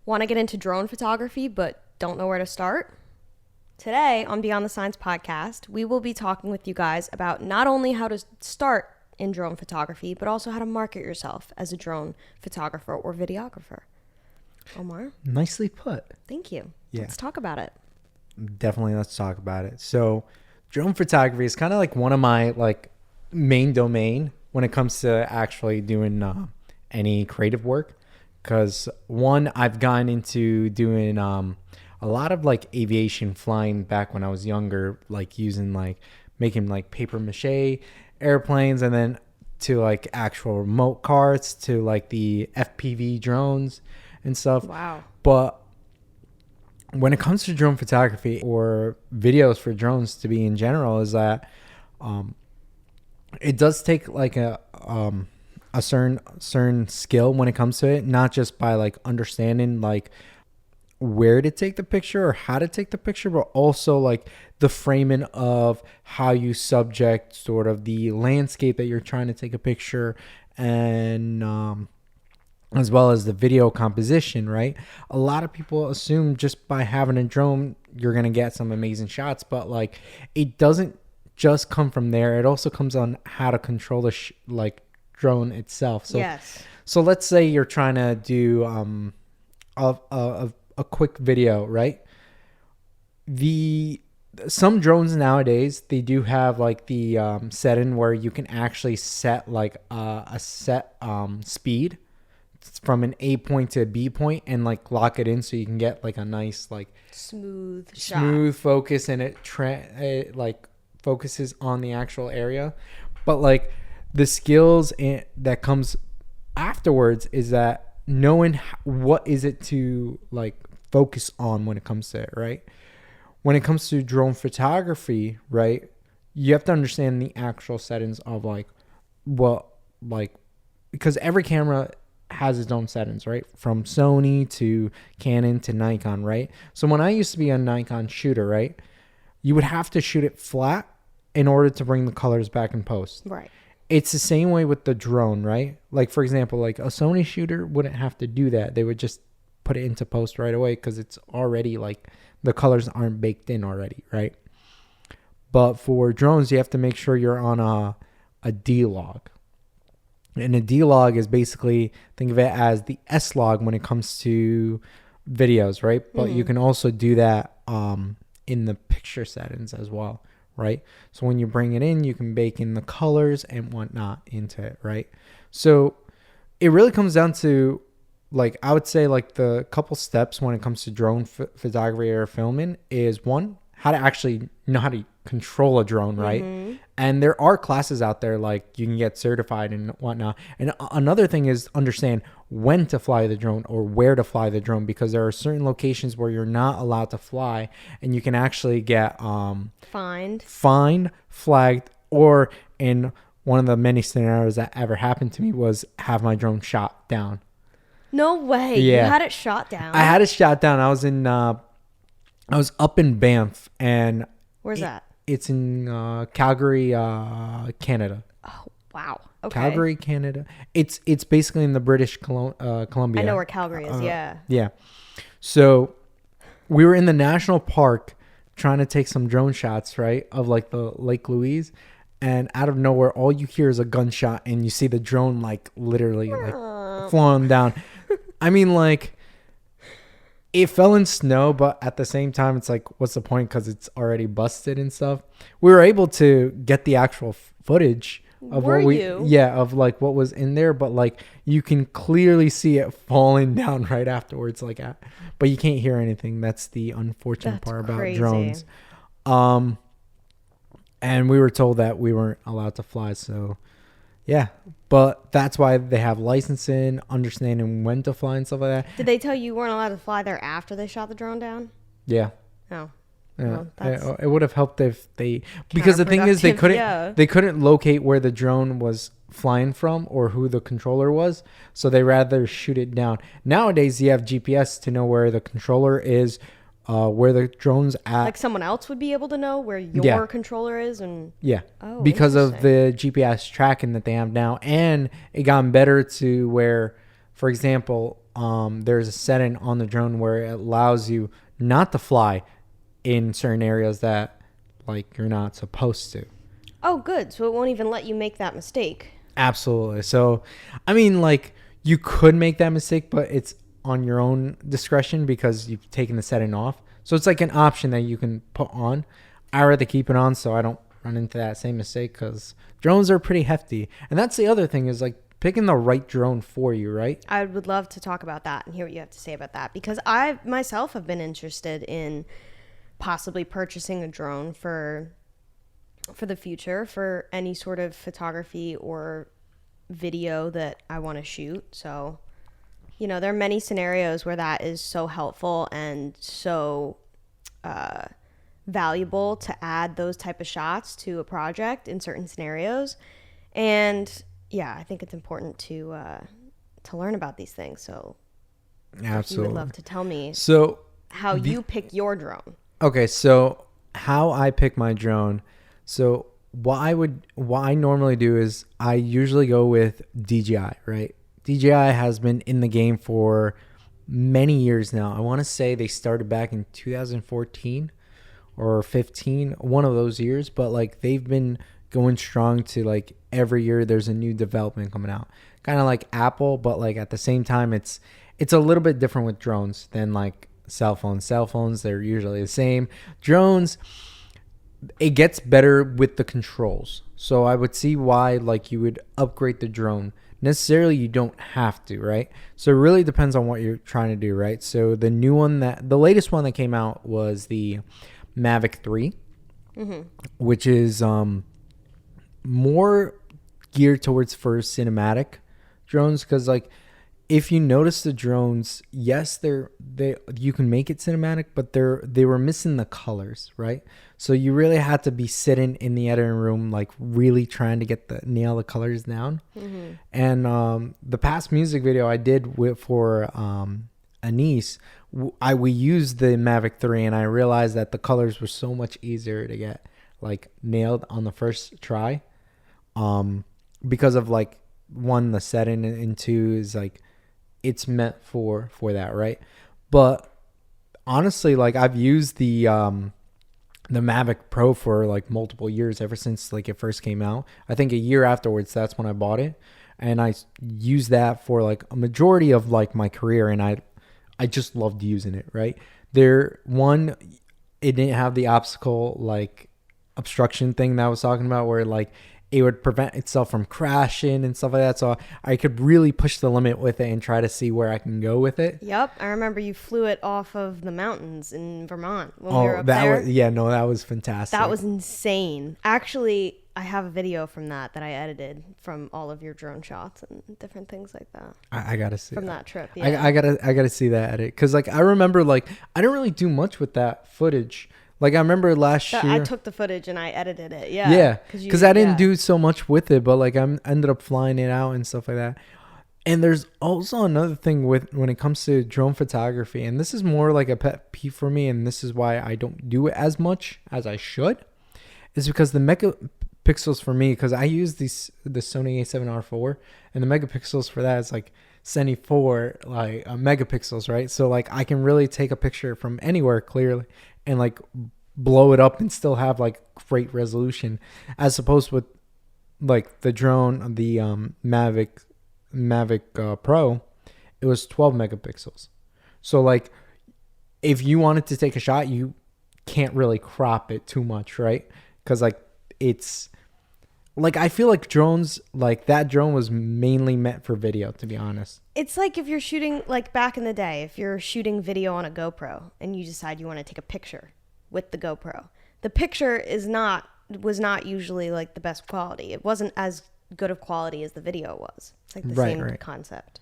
Want to get into drone photography but don't know where to start? Today on Beyond the Science podcast, we will be talking with you guys about not only how to start in drone photography, but also how to market yourself as a drone photographer or videographer. Omar? Nicely put. Thank you. Yeah. Let's talk about it. Definitely, let's talk about it. So, drone photography is kind of like one of my main domain when it comes to actually doing any creative work. Because one, I've gotten into doing a lot of aviation flying back when I was younger, using making paper mache airplanes, and then to actual remote carts, to the FPV drones and stuff. Wow. But when it comes to drone photography or videos for drones to be in general, is that it does take a certain skill when it comes to it, not just by understanding where to take the picture or how to take the picture, but also the framing of how you subject sort of the landscape that you're trying to take a picture, and as well as the video composition, right? A lot of people assume just by having a drone you're gonna get some amazing shots, but it doesn't just come from there. It also comes on how to control the drone itself. So yes. So let's say you're trying to do a quick video, right? Some drones nowadays, they do have the setting where you can actually set a set speed from an A point to a B point and lock it in, so you can get a nice smooth focus, and it focuses on the actual area. But the skills that comes afterwards is that knowing what is it to focus on when it comes to it, right? When it comes to drone photography, right, you have to understand the actual settings of because every camera has its own settings, right? From Sony to Canon to Nikon, right? So when I used to be a Nikon shooter, right, you would have to shoot it flat in order to bring the colors back in post. Right. It's the same way with the drone, right? For example, a Sony shooter wouldn't have to do that. They would just put it into post right away because it's already the colors aren't baked in already, right? But for drones, you have to make sure you're on a D-log. And a D-log is basically, think of it as the S-log when it comes to videos, right? But you can also do that in the picture settings as well, right? So when you bring it in, you can bake in the colors and whatnot into it, right? So it really comes down to, I would say the couple steps when it comes to drone photography or filming is, one, how to actually know how to control a drone, right? And there are classes out there you can get certified and whatnot. And another thing is understand when to fly the drone or where to fly the drone, because there are certain locations where you're not allowed to fly, and you can actually get fined, flagged, or in one of the many scenarios that ever happened to me was have my drone shot down. No way. Yeah. You had it shot down? I had it shot down. I was up in Banff, and where's that? It's in Calgary, Canada. Oh, wow. Okay. Calgary, Canada. It's basically in the British Columbia. I know where Calgary is. Yeah. Yeah. So we were in the national park trying to take some drone shots, right, of the Lake Louise, and out of nowhere, all you hear is a gunshot, and you see the drone literally flying down. I mean, it fell in snow, but at the same time, it's what's the point? Because it's already busted and stuff. We were able to get the actual footage of what what was in there, but you can clearly see it falling down right afterwards, but you can't hear anything. That's the unfortunate part about drones. And we were told that we weren't allowed to fly, so yeah, but that's why they have licensing, understanding when to fly and stuff like that. Did they tell you weren't allowed to fly there after they shot the drone down? Yeah. Oh. Yeah. Well, it would have helped if they, because the thing is they couldn't locate where the drone was flying from or who the controller was, so they rather shoot it down. Nowadays you have GPS to know where the controller is, where the drone's at. Someone else would be able to know where your controller is, and because of the GPS tracking that they have now, and it gotten better to where, for example, there's a setting on the drone where it allows you not to fly in certain areas that like you're not supposed to. Oh, good. So it won't even let you make that mistake. Absolutely. So, I mean, like you could make that mistake, but it's on your own discretion because you've taken the setting off. So it's like an option that you can put on. I rather keep it on so I don't run into that same mistake because drones are pretty hefty. And that's the other thing is like picking the right drone for you, right? I would love to talk about that and hear what you have to say about that because I myself have been interested in possibly purchasing a drone for the future for any sort of photography or video that I want to shoot. So, you know, there are many scenarios where that is so helpful and so valuable to add those type of shots to a project in certain scenarios. And yeah, I think it's important to learn about these things. So Absolutely. you would love to tell me how you pick your drone. Okay, so how I pick my drone. So what I normally do is I usually go with DJI, right? DJI has been in the game for many years now. I want to say they started back in 2014 or 15, one of those years, but like they've been going strong to like every year there's a new development coming out. Kind of like Apple, but like at the same time it's a little bit different with drones than like cell phones. They're usually the same. Drones, it gets better with the controls. So I would see why like you would upgrade the drone. Necessarily you don't have to, right? So it really depends on what you're trying to do, right? So the latest one that came out was the Mavic 3, which is more geared towards for cinematic drones because like if you notice the drones, yes, you can make it cinematic, but they were missing the colors, right? So you really had to be sitting in the editing room, like really trying to nail the colors down. And the past music video I did for 𝐅𝐻𝐋𝐿, we used the Mavic 3, and I realized that the colors were so much easier to get like nailed on the first try, because of like one, the setting, and two is like it's meant for that, right? But honestly, like I've used the Mavic Pro for like multiple years, ever since like it first came out. I think a year afterwards, that's when I bought it, and I used that for like a majority of like my career, and I just loved using it, right? It didn't have the obstacle like obstruction thing that I was talking about, where like it would prevent itself from crashing and stuff like that. So I could really push the limit with it and try to see where I can go with it. Yep. I remember you flew it off of the mountains in Vermont when we were up there. That was fantastic. That was insane. Actually, I have a video from that I edited from all of your drone shots and different things like that. I gotta see from that trip. Yeah. I gotta see that edit, because like I remember like I didn't really do much with that footage. Like I remember last year, I took the footage and I edited it. Yeah. Yeah. Because I didn't do so much with it, but like I ended up flying it out and stuff like that. And there's also another thing when it comes to drone photography, and this is more like a pet peeve for me, and this is why I don't do it as much as I should, is because the megapixels for me, because I use the Sony A7R4, and the megapixels for that is like 74 like megapixels, right? So like I can really take a picture from anywhere clearly and like blow it up and still have like great resolution, as opposed with like the drone, the Mavic Pro, it was 12 megapixels. So like if you wanted to take a shot, you can't really crop it too much, right? Because like it's like I feel like drones, like that drone was mainly meant for video, to be honest. It's like if you're shooting, like back in the day, if you're shooting video on a GoPro and you decide you want to take a picture with the GoPro, the picture was not usually like the best quality. It wasn't as good of quality as the video was. It's like the same concept.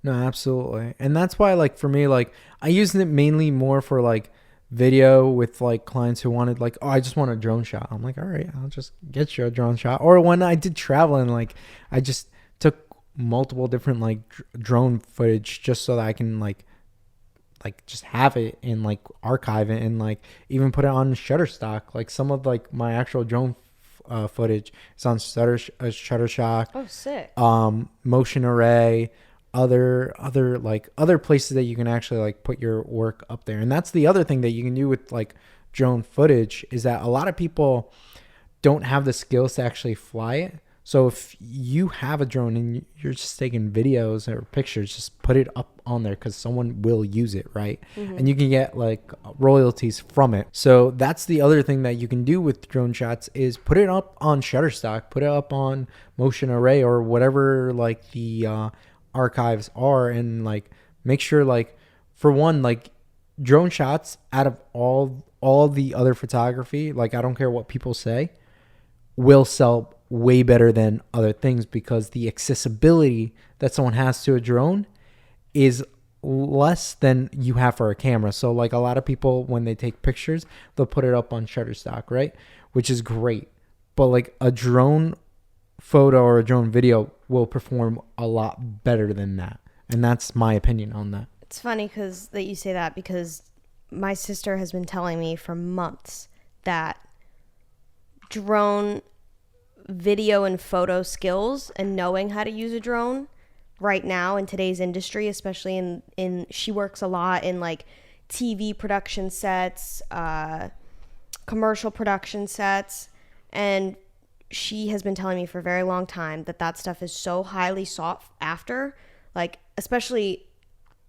No, absolutely. And that's why, like, for me, like, I used it mainly more for like video with like clients who wanted like, oh, I just want a drone shot. I'm like, all right, I'll just get you a drone shot. Or when I did travel and like I just took multiple different like drone footage just so that I can like just have it and like archive it and like even put it on Shutterstock. Like some of like my actual drone footage is on Shutterstock. Oh, sick. Motion Array, other places that you can actually like put your work up there. And that's the other thing that you can do with like drone footage, is that a lot of people don't have the skills to actually fly it. So if you have a drone and you're just taking videos or pictures, just put it up on there because someone will use it, right? And you can get like royalties from it. So that's the other thing that you can do with drone shots, is put it up on Shutterstock, put it up on Motion Array or whatever like the archives are, and like make sure, like, for one, like drone shots out of all the other photography, like I don't care what people say, will sell way better than other things, because the accessibility that someone has to a drone is less than you have for a camera. So like a lot of people, when they take pictures, they'll put it up on Shutterstock, right? Which is great. But like a drone photo or a drone video will perform a lot better than that. And that's my opinion on that. It's funny that you say that, because my sister has been telling me for months that drone video and photo skills and knowing how to use a drone right now in today's industry, especially in she works a lot in like TV production sets, commercial production sets, and she has been telling me for a very long time that stuff is so highly sought after, like especially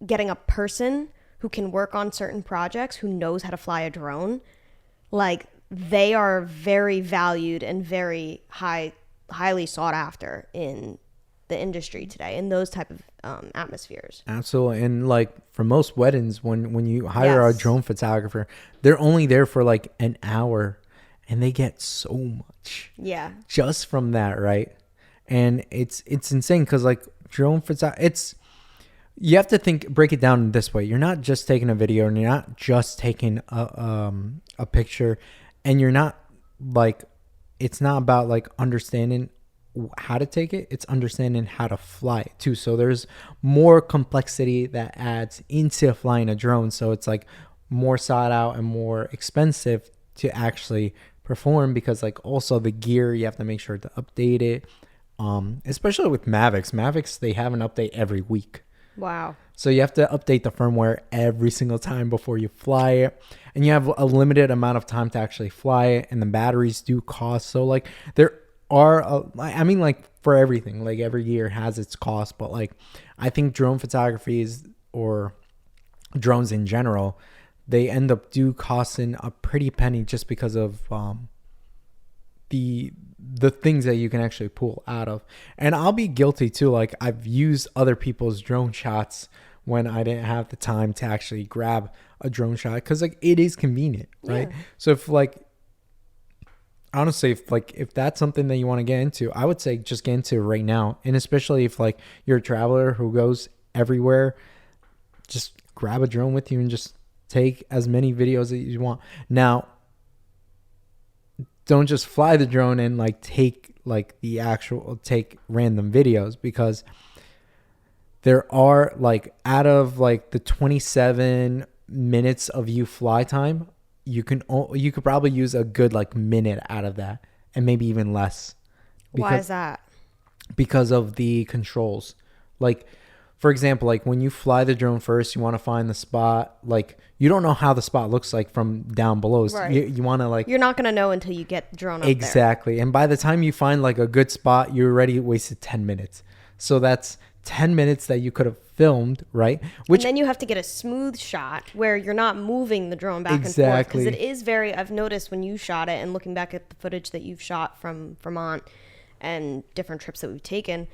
getting a person who can work on certain projects who knows how to fly a drone. Like, they are very valued and very highly sought after in the industry today, in those type of atmospheres. Absolutely. And like for most weddings, when you hire a drone photographer, they're only there for like an hour, and they get so much just from that, right? And it's insane, because like drone photography, you have to break it down this way. You're not just taking a video, and you're not just taking a picture, and you're not like, it's not about like understanding how to take it. It's understanding how to fly it too. So there's more complexity that adds into flying a drone. So it's like more sought out and more expensive to actually perform, because like also the gear, you have to make sure to update it. Especially with Mavics, they have an update every week. Wow. So you have to update the firmware every single time before you fly it. And you have a limited amount of time to actually fly it. And the batteries do cost. So like there are, like for everything, like every year has its cost. But like I think drone photography or drones in general, they end up costing a pretty penny, just because of the things that you can actually pull out of. And I'll be guilty too. Like I've used other people's drone shots when I didn't have the time to actually grab a drone shot, because like it is convenient, right? So if like, honestly, if that's something that you want to get into, I would say just get into it right now. And especially if like you're a traveler who goes everywhere, just grab a drone with you and just take as many videos as you want. Now, don't just fly the drone and like take random videos, because there are like, out of like the 27 minutes of you fly time, you could probably use a good like minute out of that, and maybe even less. Why is that? Because of the controls. Like, for example, like when you fly the drone first, you want to find the spot. Like, you don't know how the spot looks like from down below. So right. You want to like... You're not going to know until you get the drone up exactly. there. And by the time you find like a good spot, you already wasted 10 minutes. So that's 10 minutes that you could have filmed, right? And then you have to get a smooth shot where you're not moving the drone back and forth. Because it is I've noticed when you shot it, and looking back at the footage that you've shot from Vermont and different trips that we've taken,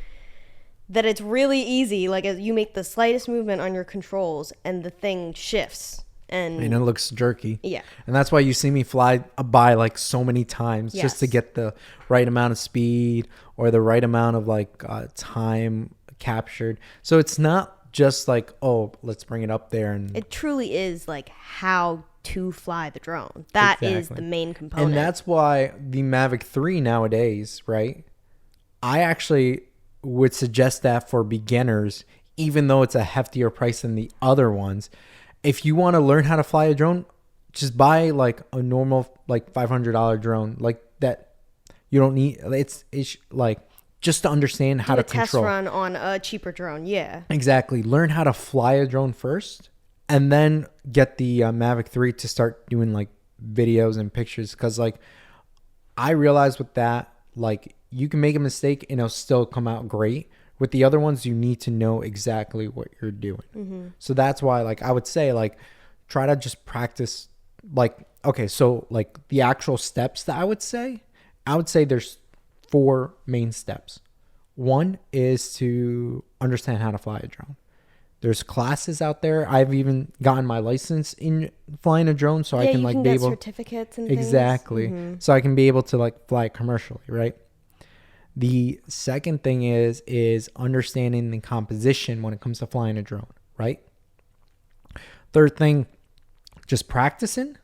that it's really easy. Like, you make the slightest movement on your controls and the thing shifts. And it looks jerky. Yeah. And that's why you see me fly by like so many times, just to get the right amount of speed or the right amount of like time captured. So it's not just like, oh, let's bring it up there. And it truly is like how to fly the drone. That is the main component. And that's why the Mavic 3 nowadays, right? I actually would suggest that for beginners, even though it's a heftier price than the other ones. If you want to learn how to fly a drone, just buy like a normal like $500 drone, like that. You don't need, it's like just to understand how to control. Test run on a cheaper drone. Yeah. Exactly. Learn how to fly a drone first, and then get the Mavic 3 to start doing like videos and pictures. Because like I realized with that, like you can make a mistake and it'll still come out great. With the other ones, you need to know exactly what you're doing. Mm-hmm. So that's why, like, I would say, like, try to just practice. Like, okay, so like the actual steps that I would say there's 4 main steps. One is to understand how to fly a drone. There's classes out there. I've even gotten my license in flying a drone, so I can like be able certificates and exactly. things. So I can be able to like fly commercially, right? The second thing is understanding the composition when it comes to flying a drone, right? Third thing, just practicing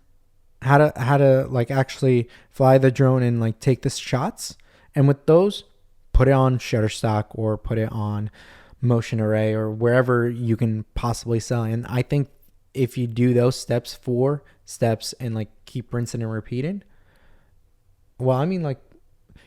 how to like actually fly the drone and like take the shots. And with those, put it on Shutterstock or put it on Motion Array or wherever you can possibly sell. And I think if you do those 4 steps and like keep rinsing and repeating, well, I mean, like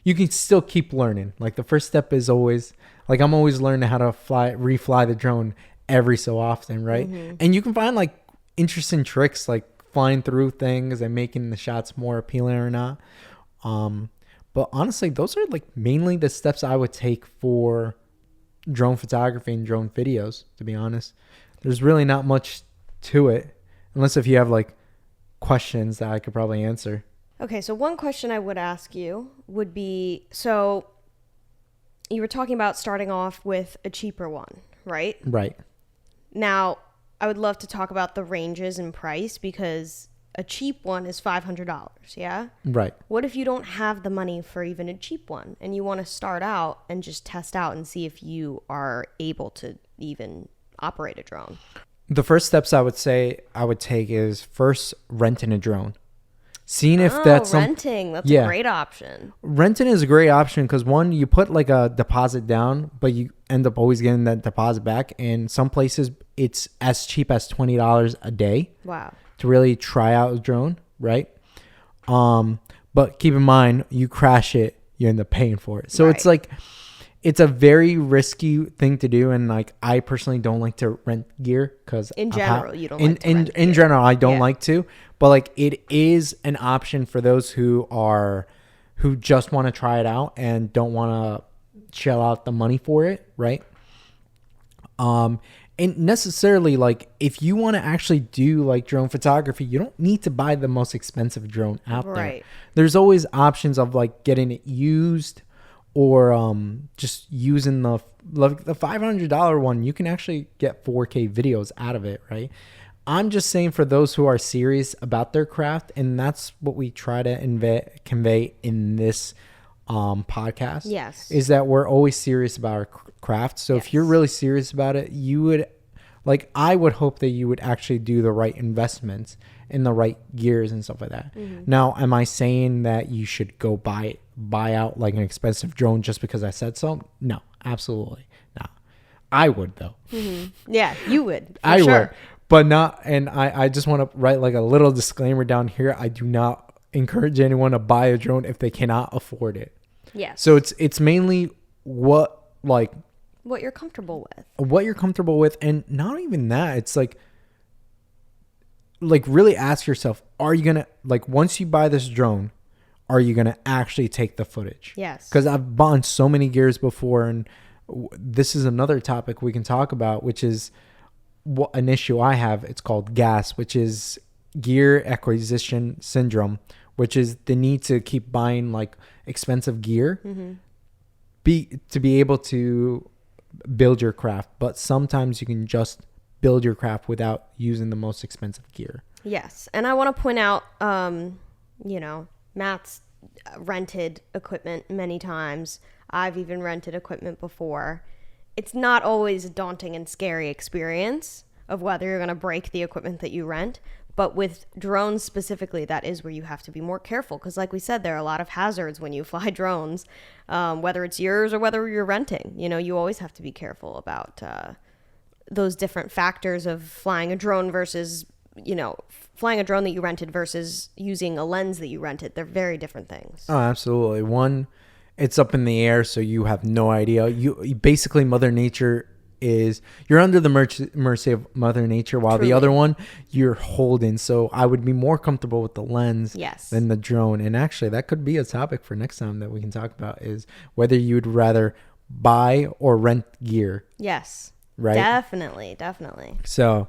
you can still keep learning. Like the first step is always like I'm always learning how to refly the drone every so often, right? Mm-hmm. And you can find like interesting tricks like flying through things and making the shots more appealing or not. But honestly, those are like mainly the steps I would take for drone photography and drone videos, to be honest. There's really not much to it, unless if you have like questions that I could probably answer. Okay, so one question I would ask you would be, so you were talking about starting off with a cheaper one, right? Right. Now, I would love to talk about the ranges in price because a cheap one is $500, yeah? Right. What if you don't have the money for even a cheap one and you want to start out and just test out and see if you are able to even operate a drone? The first steps I would say I would take is first renting a drone. Seeing if that's renting. That's a great option. Renting is a great option because one, you put like a deposit down, but you end up always getting that deposit back. And some places it's as cheap as $20 a day. Wow. To really try out a drone, right? But keep in mind, you crash it, you end up paying for it. So it's like, it's a very risky thing to do. And like, I personally don't like to rent gear because in general, you don't in general, I don't like to, but like it is an option for those who just want to try it out and don't want to shell out the money for it. Right. And necessarily, like, if you want to actually do like drone photography, you don't need to buy the most expensive drone out there. There's always options of like getting it used or just using the $500 one. You can actually get 4K videos out of it, right? I'm just saying for those who are serious about their craft, and that's what we try to convey in this podcast. Yes, is that we're always serious about our craft. So if you're really serious about it, you would I would hope that you would actually do the right investments in the right gears and stuff like that. Mm-hmm. Now, am I saying that you should go buy out like an expensive drone just because I said so? No, absolutely not. I would though. Mm-hmm. Yeah, you would. I would, but not. And I just want to write like a little disclaimer down here. I do not encourage anyone to buy a drone if they cannot afford it. Yes. So it's mainly what you're comfortable with. And not even that, it's like really ask yourself, are you gonna, like, once you buy this drone, are you gonna actually take the footage? Yes. Because I've bought so many gears before, and this is another topic we can talk about, which is what an issue I have. It's called GAS, which is gear acquisition syndrome, which is the need to keep buying like expensive gear to be able to build your craft. But sometimes you can just build your craft without using the most expensive gear. Yes. And I want to point out, Matt's rented equipment many times. I've even rented equipment before. It's not always a daunting and scary experience of whether you're going to break the equipment that you rent. But with drones specifically, that is where you have to be more careful. Because like we said, there are a lot of hazards when you fly drones, whether it's yours or whether you're renting. You always have to be careful about those different factors of flying a drone versus, flying a drone that you rented versus using a lens that you rented. They're very different things. Oh, absolutely. One, it's up in the air, so you have no idea. You basically, Mother Nature you're under the mercy of Mother Nature, while Truly. the other one you're holding. So I would be more comfortable with the lens than the drone. And actually, that could be a topic for next time that we can talk about, is whether you'd rather buy or rent gear. Yes. Right. Definitely. So,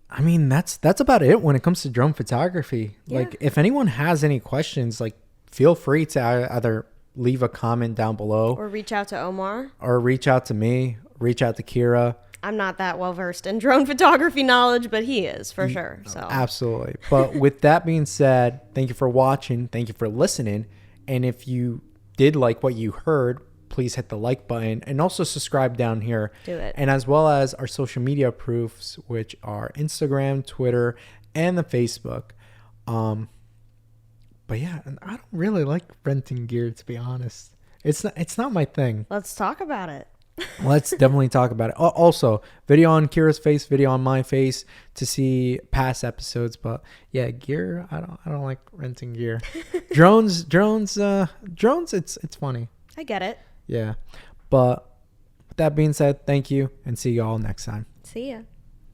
I mean, that's about it when it comes to drone photography. Yeah. Like, if anyone has any questions, like, feel free to either leave a comment down below, or reach out to Omar, or reach out to me, reach out to Kira. I'm not that well versed in drone photography knowledge, but he is for sure. So Absolutely. But with that being said, thank you for watching. Thank you for listening. And if you did like what you heard, please hit the like button and also subscribe down here. Do it. And as well as our social media proofs, which are Instagram, Twitter, and the Facebook. But yeah, and I don't really like renting gear, to be honest. It's not my thing. Let's talk about it. Let's definitely talk about it. Also, video on Kira's face, video on my face to see past episodes. But yeah, gear, I don't like renting gear. drones, it's funny. I get it. Yeah. But with that being said, thank you, and see you all next time. See ya.